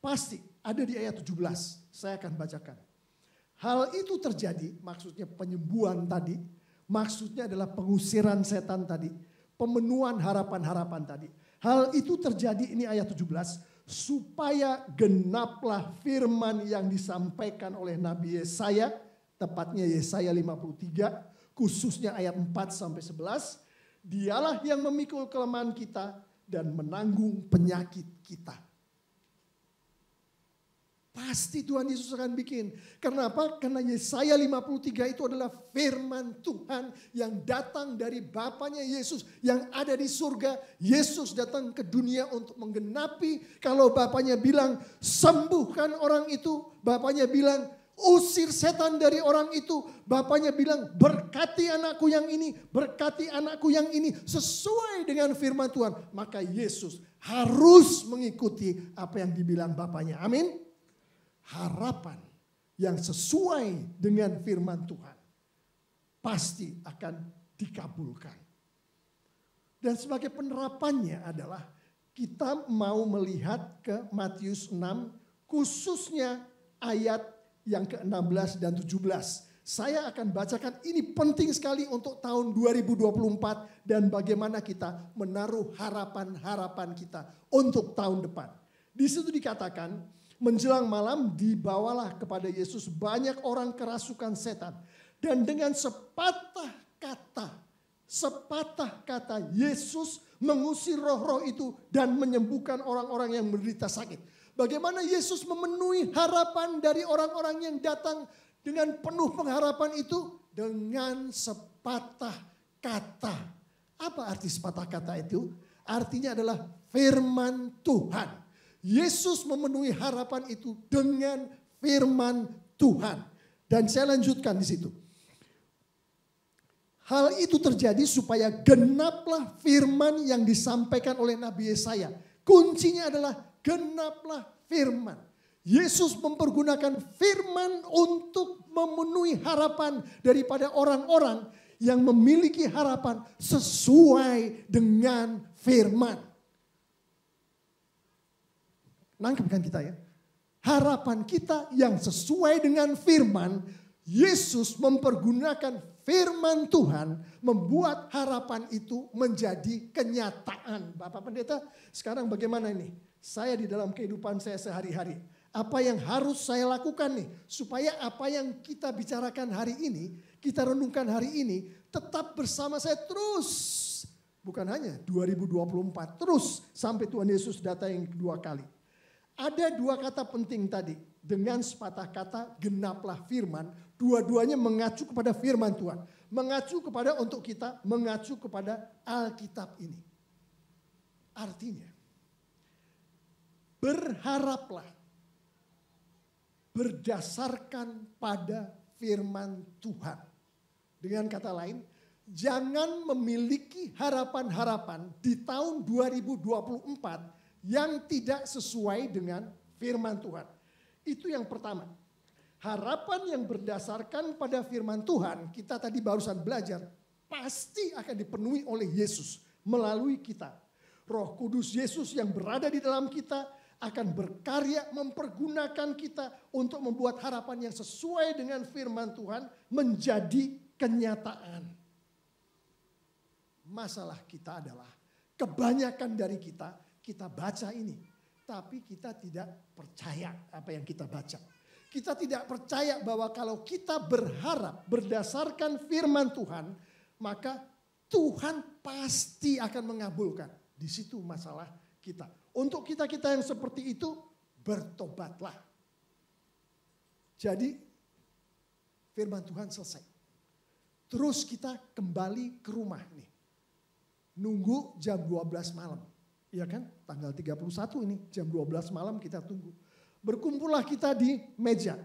Pasti ada di ayat 17, saya akan bacakan. Hal itu terjadi, maksudnya penyembuhan tadi, maksudnya adalah pengusiran setan tadi. Pemenuhan harapan-harapan tadi. Hal itu terjadi, ini ayat 17, supaya genaplah firman yang disampaikan oleh Nabi Yesaya, tepatnya Yesaya 53, khususnya ayat 4-11. Dialah yang memikul kelemahan kita dan menanggung penyakit kita. Pasti Tuhan Yesus akan bikin. Kenapa? Karena Yesaya 53 itu adalah firman Tuhan yang datang dari Bapanya Yesus yang ada di surga. Yesus datang ke dunia untuk menggenapi. Kalau Bapanya bilang sembuhkan orang itu, Bapanya bilang usir setan dari orang itu. Bapanya bilang berkati anakku yang ini, berkati anakku yang ini. Sesuai dengan firman Tuhan. Maka Yesus harus mengikuti apa yang dibilang Bapanya. Amin. Harapan yang sesuai dengan firman Tuhan pasti akan dikabulkan. Dan sebagai penerapannya adalah kita mau melihat ke Matius 6 khususnya ayat yang ke-16 dan 17. Saya akan bacakan, ini penting sekali untuk tahun 2024 dan bagaimana kita menaruh harapan-harapan kita untuk tahun depan. Di situ dikatakan, menjelang malam dibawalah kepada Yesus banyak orang kerasukan setan. Dan dengan sepatah kata Yesus mengusir roh-roh itu dan menyembuhkan orang-orang yang menderita sakit. Bagaimana Yesus memenuhi harapan dari orang-orang yang datang dengan penuh pengharapan itu? Dengan sepatah kata. Apa arti sepatah kata itu? Artinya adalah firman Tuhan. Yesus memenuhi harapan itu dengan firman Tuhan. Dan saya lanjutkan di situ. Hal itu terjadi supaya genaplah firman yang disampaikan oleh Nabi Yesaya. Kuncinya adalah genaplah firman. Yesus mempergunakan firman untuk memenuhi harapan daripada orang-orang yang memiliki harapan sesuai dengan firman. Nangkep kan kita ya? Harapan kita yang sesuai dengan firman, Yesus mempergunakan firman Tuhan membuat harapan itu menjadi kenyataan. Bapak Pendeta, sekarang bagaimana ini? Saya di dalam kehidupan saya sehari-hari. Apa yang harus saya lakukan nih? Supaya apa yang kita bicarakan hari ini, kita renungkan hari ini, tetap bersama saya terus. Bukan hanya 2024, terus sampai Tuhan Yesus datang yang kedua kali. Ada dua kata penting tadi. Dengan sepatah kata genaplah firman. Dua-duanya mengacu kepada firman Tuhan. Mengacu kepada untuk kita, mengacu kepada Alkitab ini. Artinya, berharaplah berdasarkan pada firman Tuhan. Dengan kata lain, jangan memiliki harapan-harapan di tahun 2024 yang tidak sesuai dengan firman Tuhan. Itu yang pertama. Harapan yang berdasarkan pada firman Tuhan, kita tadi barusan belajar, pasti akan dipenuhi oleh Yesus melalui kita. Roh Kudus Yesus yang berada di dalam kita akan berkarya mempergunakan kita untuk membuat harapan yang sesuai dengan firman Tuhan menjadi kenyataan. Masalah kita adalah kebanyakan dari kita baca ini, tapi kita tidak percaya apa yang kita baca. Kita tidak percaya bahwa kalau kita berharap berdasarkan firman Tuhan, maka Tuhan pasti akan mengabulkan. Di situ masalah kita. Untuk kita-kita yang seperti itu, bertobatlah. Jadi firman Tuhan selesai. Terus kita kembali ke rumah nih. Nunggu jam 12 malam. Iya kan? Tanggal 31 ini jam 12 malam kita tunggu. Berkumpullah kita di meja.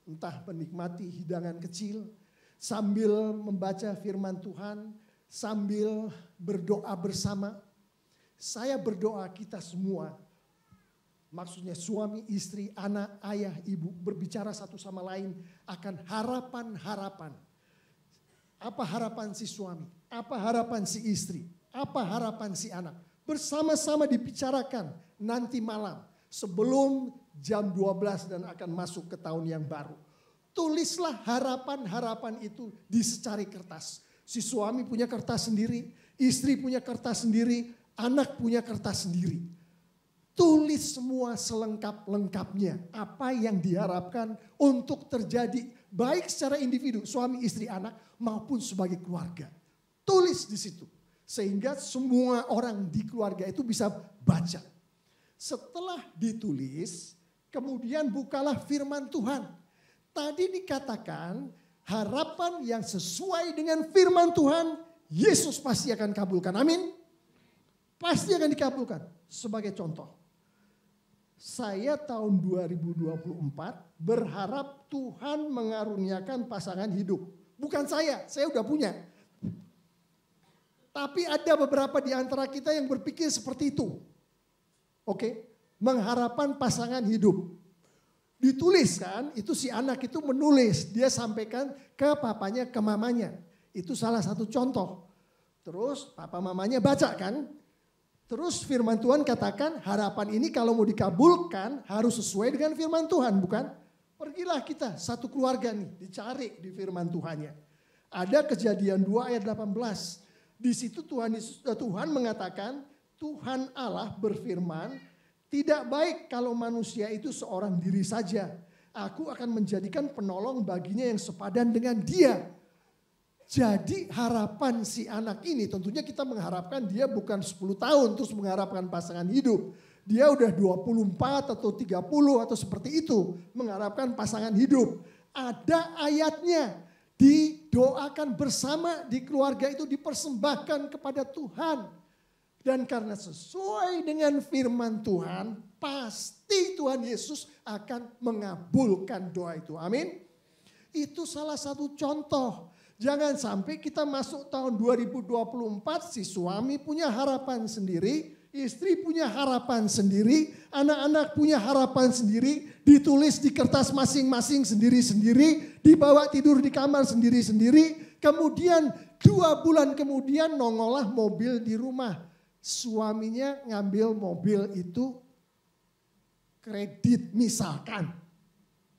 Entah menikmati hidangan kecil. Sambil membaca firman Tuhan. Sambil berdoa bersama. Saya berdoa kita semua. Maksudnya suami, istri, anak, ayah, ibu. Berbicara satu sama lain akan harapan-harapan. Apa harapan si suami? Apa harapan si istri? Apa harapan si anak? Bersama-sama dibicarakan nanti malam. Sebelum jam 12 dan akan masuk ke tahun yang baru. Tulislah harapan-harapan itu di secari kertas. Si suami punya kertas sendiri, istri punya kertas sendiri, anak punya kertas sendiri. Tulis semua selengkap-lengkapnya apa yang diharapkan untuk terjadi baik secara individu, suami, istri, anak maupun sebagai keluarga. Tulis di situ sehingga semua orang di keluarga itu bisa baca. Setelah ditulis, kemudian bukalah firman Tuhan. Tadi dikatakan harapan yang sesuai dengan firman Tuhan, Yesus pasti akan kabulkan. Amin. Pasti akan dikabulkan. Sebagai contoh, saya tahun 2024 berharap Tuhan mengaruniakan pasangan hidup. Bukan saya udah punya. Tapi ada beberapa di antara kita yang berpikir seperti itu. Oke, mengharapkan pasangan hidup. Ditulis kan, itu si anak itu menulis. Dia sampaikan ke papanya, ke mamanya. Itu salah satu contoh. Terus papa mamanya baca kan. Terus firman Tuhan katakan harapan ini kalau mau dikabulkan harus sesuai dengan firman Tuhan, bukan? Pergilah kita satu keluarga nih dicari di firman Tuhannya. Ada Kejadian 2 ayat 18. Di situ Tuhan mengatakan Tuhan Allah berfirman, tidak baik kalau manusia itu seorang diri saja. Aku akan menjadikan penolong baginya yang sepadan dengan dia. Jadi harapan si anak ini tentunya kita mengharapkan dia bukan 10 tahun terus mengharapkan pasangan hidup. Dia udah 24 atau 30 atau seperti itu mengharapkan pasangan hidup. Ada ayatnya, didoakan bersama di keluarga itu dipersembahkan kepada Tuhan. Dan karena sesuai dengan firman Tuhan, pasti Tuhan Yesus akan mengabulkan doa itu. Amin. Itu salah satu contoh. Jangan sampai kita masuk tahun 2024, si suami punya harapan sendiri, istri punya harapan sendiri, anak-anak punya harapan sendiri, ditulis di kertas masing-masing sendiri-sendiri, dibawa tidur di kamar sendiri-sendiri, kemudian 2 bulan kemudian nongollah mobil di rumah. Suaminya ngambil mobil itu kredit misalkan.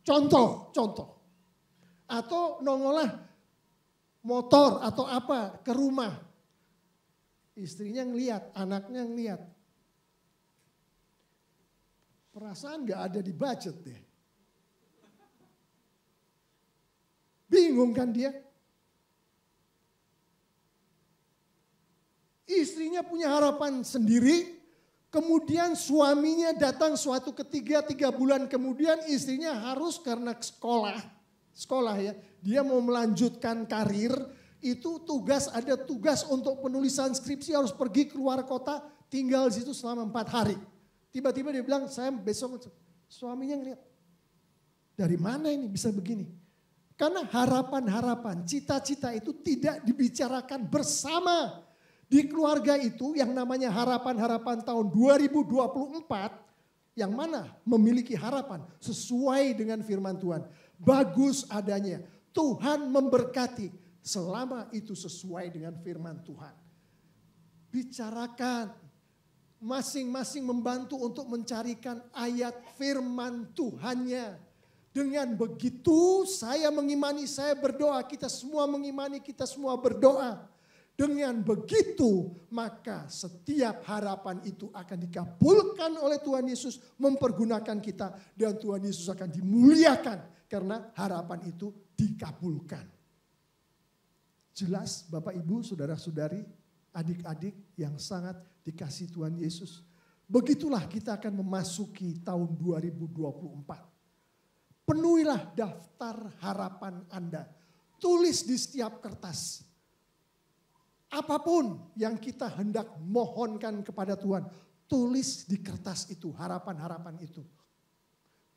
Contoh. Atau nongollah motor atau apa ke rumah. Istrinya ngeliat, anaknya ngeliat. Perasaan gak ada di budget deh. Bingung kan dia? Istrinya punya harapan sendiri, kemudian suaminya datang suatu ketika 3 bulan kemudian istrinya harus karena sekolah ya, dia mau melanjutkan karir, itu ada tugas untuk penulisan skripsi harus pergi keluar kota, tinggal di situ selama 4 hari. Tiba-tiba dia bilang, saya besok, suaminya ngeliat, dari mana ini bisa begini? Karena harapan-harapan, cita-cita itu tidak dibicarakan bersama. Di keluarga itu yang namanya harapan-harapan tahun 2024, yang mana memiliki harapan sesuai dengan firman Tuhan. Bagus adanya. Tuhan memberkati selama itu sesuai dengan firman Tuhan. Bicarakan. Masing-masing membantu untuk mencarikan ayat firman Tuhannya. Dengan begitu saya mengimani, saya berdoa, kita semua mengimani, kita semua berdoa. Dengan begitu maka setiap harapan itu akan dikabulkan oleh Tuhan Yesus, mempergunakan kita, dan Tuhan Yesus akan dimuliakan karena harapan itu dikabulkan. Jelas Bapak Ibu, saudara-saudari, adik-adik yang sangat dikasihi Tuhan Yesus. Begitulah kita akan memasuki tahun 2024. Penuhilah daftar harapan Anda. Tulis di setiap kertas. Apapun yang kita hendak mohonkan kepada Tuhan, tulis di kertas itu, harapan-harapan itu.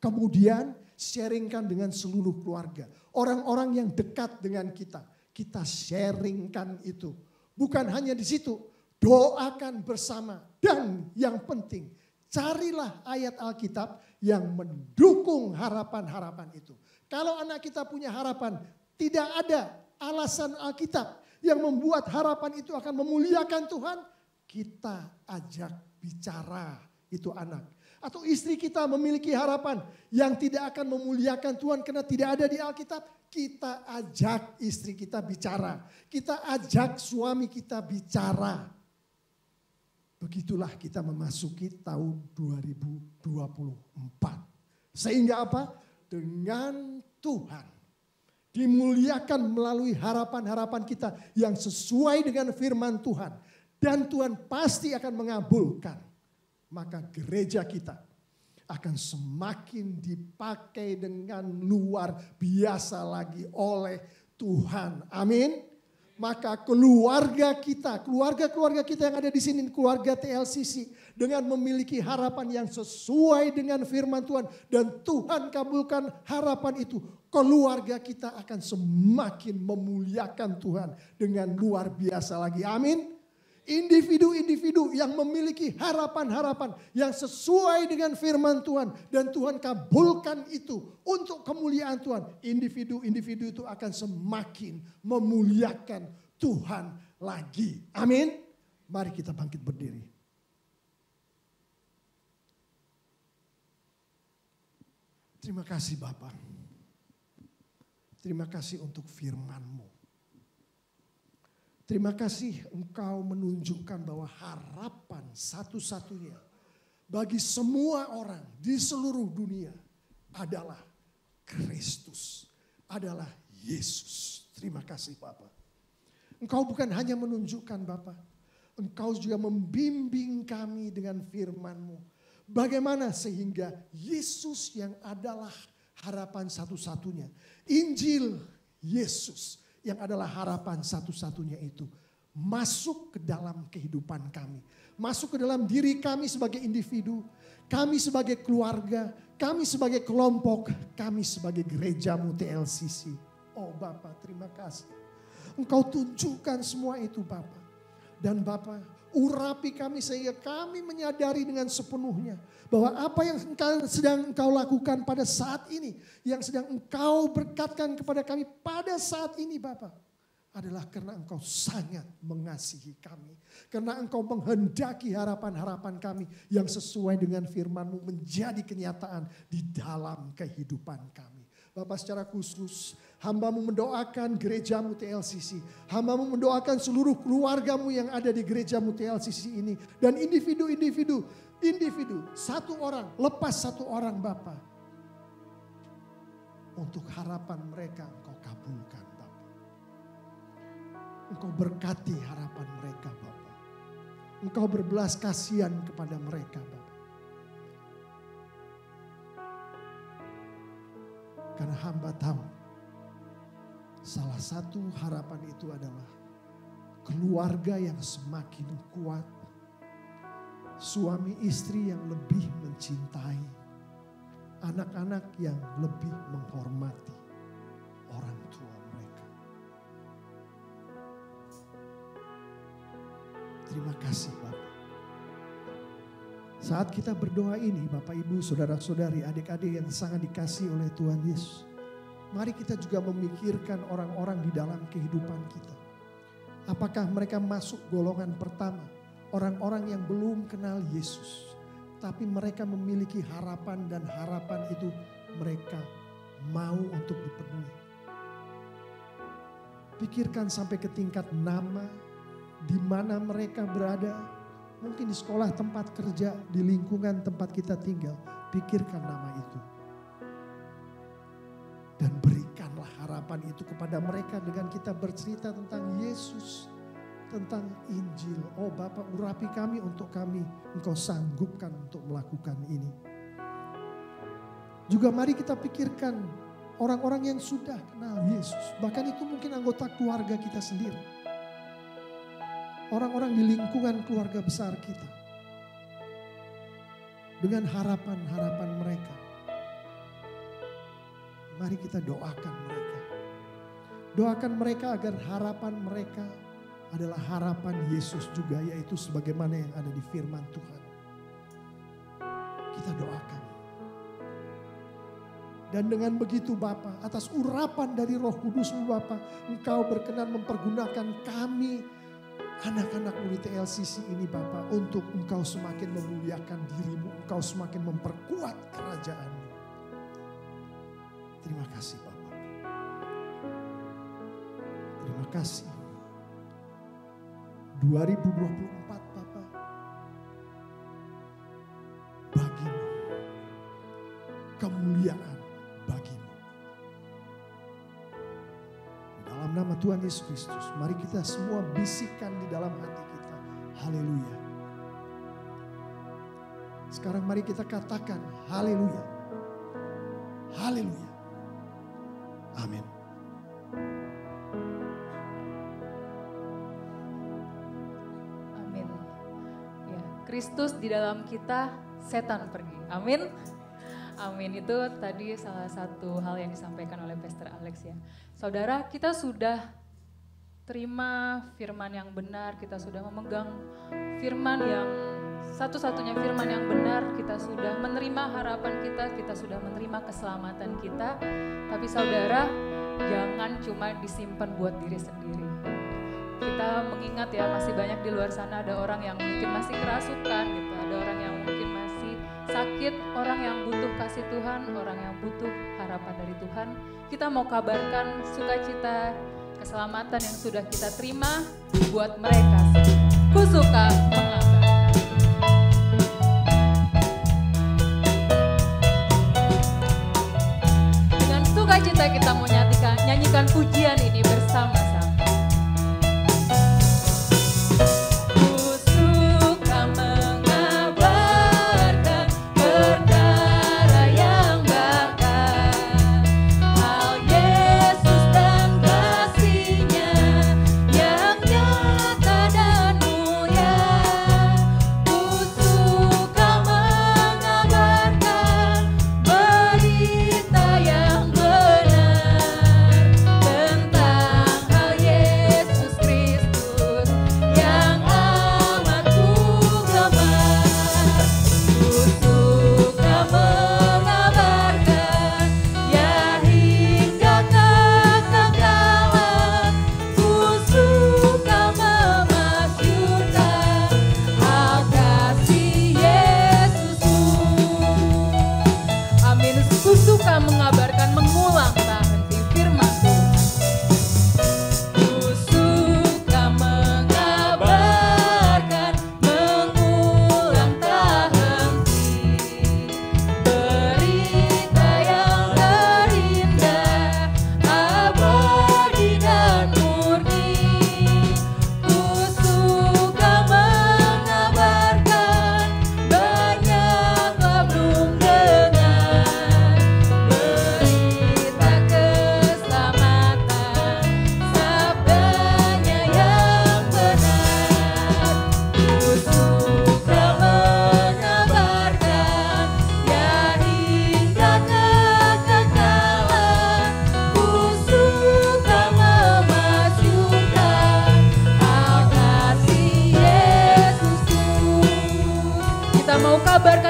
Kemudian sharingkan dengan seluruh keluarga. Orang-orang yang dekat dengan kita sharingkan itu. Bukan hanya di situ, doakan bersama. Dan yang penting, carilah ayat Alkitab yang mendukung harapan-harapan itu. Kalau anak kita punya harapan, tidak ada alasan Alkitab yang membuat harapan itu akan memuliakan Tuhan, kita ajak bicara itu anak. Atau istri kita memiliki harapan yang tidak akan memuliakan Tuhan karena tidak ada di Alkitab, kita ajak istri kita bicara. Kita ajak suami kita bicara. Begitulah kita memasuki tahun 2024. Sehingga apa? Dengan Tuhan dimuliakan melalui harapan-harapan kita yang sesuai dengan firman Tuhan. Dan Tuhan pasti akan mengabulkan. Maka gereja kita akan semakin dipakai dengan luar biasa lagi oleh Tuhan. Amin. Maka keluarga kita yang ada di sini, keluarga TLCC, dengan memiliki harapan yang sesuai dengan firman Tuhan dan Tuhan kabulkan harapan itu, keluarga kita akan semakin memuliakan Tuhan dengan luar biasa lagi. Amin. Individu-individu yang memiliki harapan-harapan yang sesuai dengan firman Tuhan dan Tuhan kabulkan itu untuk kemuliaan Tuhan. Individu-individu itu akan semakin memuliakan Tuhan lagi. Amin. Mari kita bangkit berdiri. Terima kasih Bapa. Terima kasih untuk firman-Mu. Terima kasih Engkau menunjukkan bahwa harapan satu-satunya bagi semua orang di seluruh dunia adalah Kristus, adalah Yesus. Terima kasih Bapa. Engkau bukan hanya menunjukkan Bapa, Engkau juga membimbing kami dengan firman-Mu. Bagaimana sehingga Yesus yang adalah harapan satu-satunya, Injil Yesus yang adalah harapan satu-satunya itu masuk ke dalam kehidupan kami. Masuk ke dalam diri kami sebagai individu, kami sebagai keluarga, kami sebagai kelompok, kami sebagai gereja-Mu TLCC. Oh Bapa, terima kasih. Engkau tunjukkan semua itu Bapa. Dan Bapa, urapi kami sehingga kami menyadari dengan sepenuhnya bahwa apa yang sedang Engkau lakukan pada saat ini, yang sedang Engkau berkatkan kepada kami pada saat ini Bapa, adalah karena Engkau sangat mengasihi kami. Karena Engkau menghendaki harapan-harapan kami yang sesuai dengan firman-Mu menjadi kenyataan di dalam kehidupan kami. Bapak, secara khusus hamba-Mu mendoakan gereja-Mu TLCC. Hamba-Mu mendoakan seluruh keluarga-Mu yang ada di gereja-Mu TLCC ini. Dan individu, satu orang, lepas satu orang Bapak. Untuk harapan mereka Engkau kabulkan Bapak. Engkau berkati harapan mereka Bapak. Engkau berbelas kasihan kepada mereka Bapak. Karena hamba tahu salah satu harapan itu adalah keluarga yang semakin kuat, suami istri yang lebih mencintai, anak-anak yang lebih menghormati. orang tua mereka. Terima kasih Bapak. Saat kita berdoa ini Bapak Ibu, saudara-saudari, adik-adik yang sangat dikasihi oleh Tuhan Yesus. Mari kita juga memikirkan orang-orang di dalam kehidupan kita. Apakah mereka masuk golongan pertama, orang-orang yang belum kenal Yesus. Tapi mereka memiliki harapan dan harapan itu mereka mau untuk dipenuhi. Pikirkan sampai ke tingkat nama, di mana mereka berada. Mungkin di sekolah, tempat kerja, di lingkungan tempat kita tinggal. Pikirkan nama itu. Dan berikanlah harapan itu kepada mereka dengan kita bercerita tentang Yesus. Tentang Injil. Oh Bapak, urapi kami untuk kami. Engkau sanggupkan untuk melakukan ini. Juga mari kita pikirkan orang-orang yang sudah kenal Yesus. Bahkan itu mungkin anggota keluarga kita sendiri. Orang-orang di lingkungan keluarga besar kita. Dengan harapan-harapan mereka. Mari kita doakan mereka. Doakan mereka agar harapan mereka adalah harapan Yesus juga, yaitu sebagaimana yang ada di firman Tuhan. Kita doakan. Dan dengan begitu Bapa, atas urapan dari Roh Kudus-Mu Bapa, Engkau berkenan mempergunakan kami, anak-anak murid LCC ini Bapa, untuk Engkau semakin memuliakan diri-Mu, Engkau semakin memperkuat kerajaan-Mu. Terima kasih Bapa. Terima kasih. 2024 Bapa, bagi-Mu, kemuliaan bagi-Mu. Di dalam nama Tuhan Yesus Kristus, mari kita semua bisikkan di dalam hati kita, haleluya. Sekarang mari kita katakan haleluya, haleluya, amin. Kristus di dalam kita, setan pergi. Amin. Amin. Itu tadi salah satu hal yang disampaikan oleh Pastor Alex ya. Saudara, kita sudah terima firman yang benar, kita sudah memegang firman yang satu-satunya firman yang benar, kita sudah menerima harapan kita sudah menerima keselamatan kita. Tapi saudara, jangan cuma disimpan buat diri sendiri. Kita mengingat ya, masih banyak di luar sana ada orang yang mungkin masih kerasukan gitu, ada orang yang mungkin masih sakit, orang yang butuh kasih Tuhan, orang yang butuh harapan dari Tuhan. Kita mau kabarkan sukacita, keselamatan yang sudah kita terima buat mereka. Ku suka mengabarkan. Dengan sukacita kita mau nyanyikan pujian ini bersama-sama. Tentang kabar